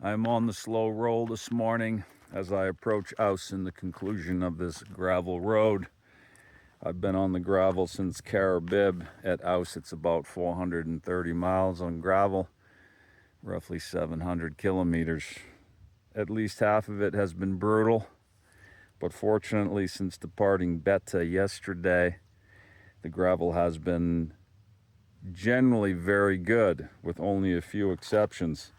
I'm on the slow roll this morning as I approach Aus in the conclusion of this gravel road. I've been on the gravel since Caribib. At Aus, it's about 430 miles on gravel, roughly 700 kilometers. At least half of it has been brutal, but fortunately, since departing Beta yesterday, the gravel has been generally very good, with only a few exceptions.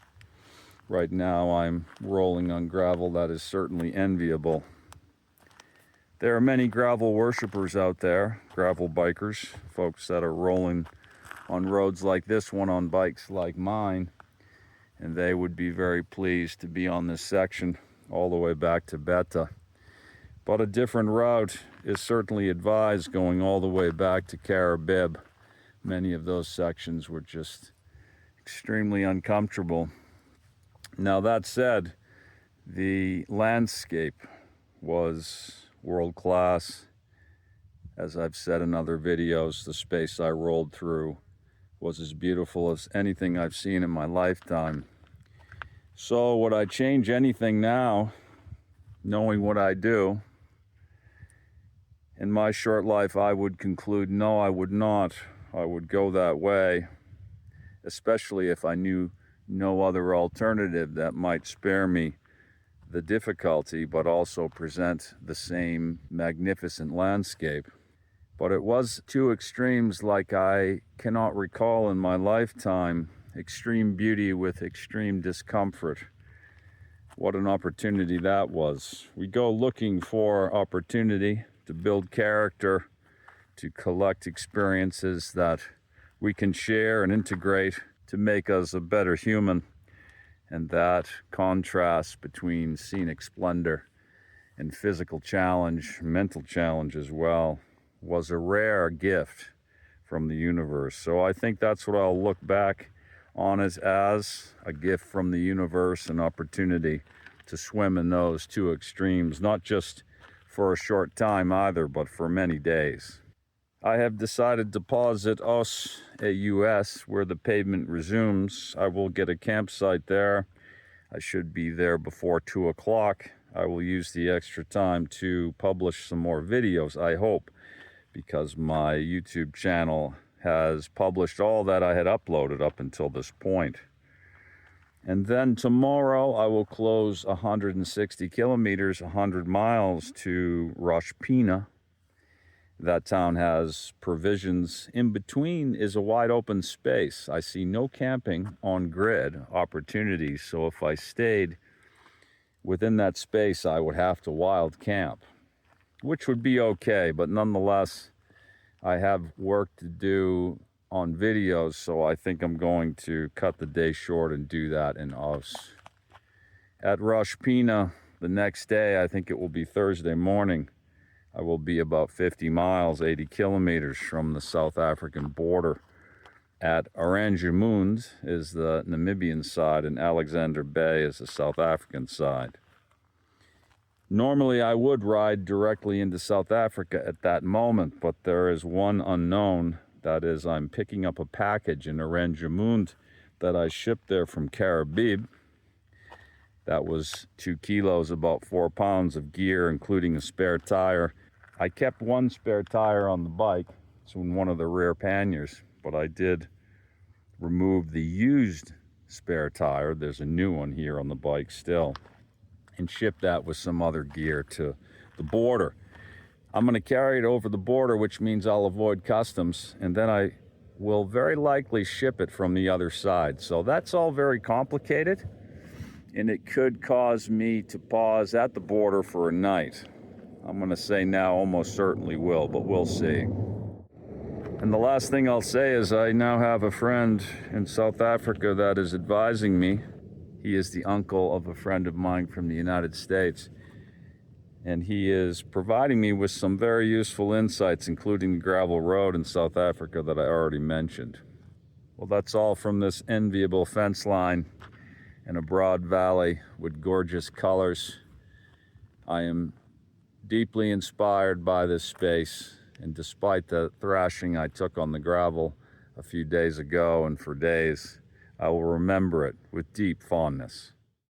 Right now, I'm rolling on gravel that is certainly enviable. There are many gravel worshippers out there, gravel bikers, folks that are rolling on roads like this one on bikes like mine, and they would be very pleased to be on this section all the way back to Beta. But a different route is certainly advised going all the way back to Caribib. Many of those sections were just extremely uncomfortable. Now that said, the landscape was world class. As I've said in other videos, the space I rolled through was as beautiful as anything I've seen in my lifetime. So would I change anything now, knowing what I do? In my short life, I would conclude, no, I would not. I would go that way, especially if I knew no other alternative that might spare me the difficulty, but also present the same magnificent landscape. But it was two extremes like I cannot recall in my lifetime. Extreme beauty with extreme discomfort. What an opportunity that was. We go looking for opportunity to build character, to collect experiences that we can share and integrate to make us a better human. And that contrast between scenic splendor and physical challenge, mental challenge as well, was a rare gift from the universe. So I think that's what I'll look back on as a gift from the universe, an opportunity to swim in those two extremes, not just for a short time either, but for many days. I have decided to pause at Aus, AUS, where the pavement resumes. I will get a campsite there. I should be there before 2 o'clock. I will use the extra time to publish some more videos, I hope, because my YouTube channel has published all that I had uploaded up until this point. And then tomorrow I will close 160 kilometers, 100 miles to Rosh Pina. That town has provisions. In between is a wide open space. I see no camping on grid opportunities, so if I stayed within that space, I would have to wild camp, which would be okay, but nonetheless, I have work to do on videos, so I think I'm going to cut the day short and do that in Aus. At Rosh Pina, the next day, I think it will be Thursday morning, I will be about 50 miles, 80 kilometers from the South African border. At Aranjemund is the Namibian side, and Alexander Bay is the South African side. Normally, I would ride directly into South Africa at that moment, but there is one unknown. That is, I'm picking up a package in Aranjemund that I shipped there from Caribib. That was 2 kilos, about 4 pounds of gear, including a spare tire. I kept one spare tire on the bike. It's in one of the rear panniers, but I did remove the used spare tire. There's a new one here on the bike still, and ship that with some other gear to the border. I'm going to carry it over the border, which means I'll avoid customs, and then I will very likely ship it from the other side. So that's all very complicated, and it could cause me to pause at the border for a night. I'm going to say now almost certainly will, but we'll see. And the last thing I'll say is I now have a friend in South Africa that is advising me. He is the uncle of a friend of mine from the United States, and he is providing me with some very useful insights, including the gravel road in South Africa that I already mentioned. Well, that's all from this enviable fence line in a broad valley with gorgeous colors. I am deeply inspired by this space, and despite the thrashing I took on the gravel a few days ago and for days, I will remember it with deep fondness.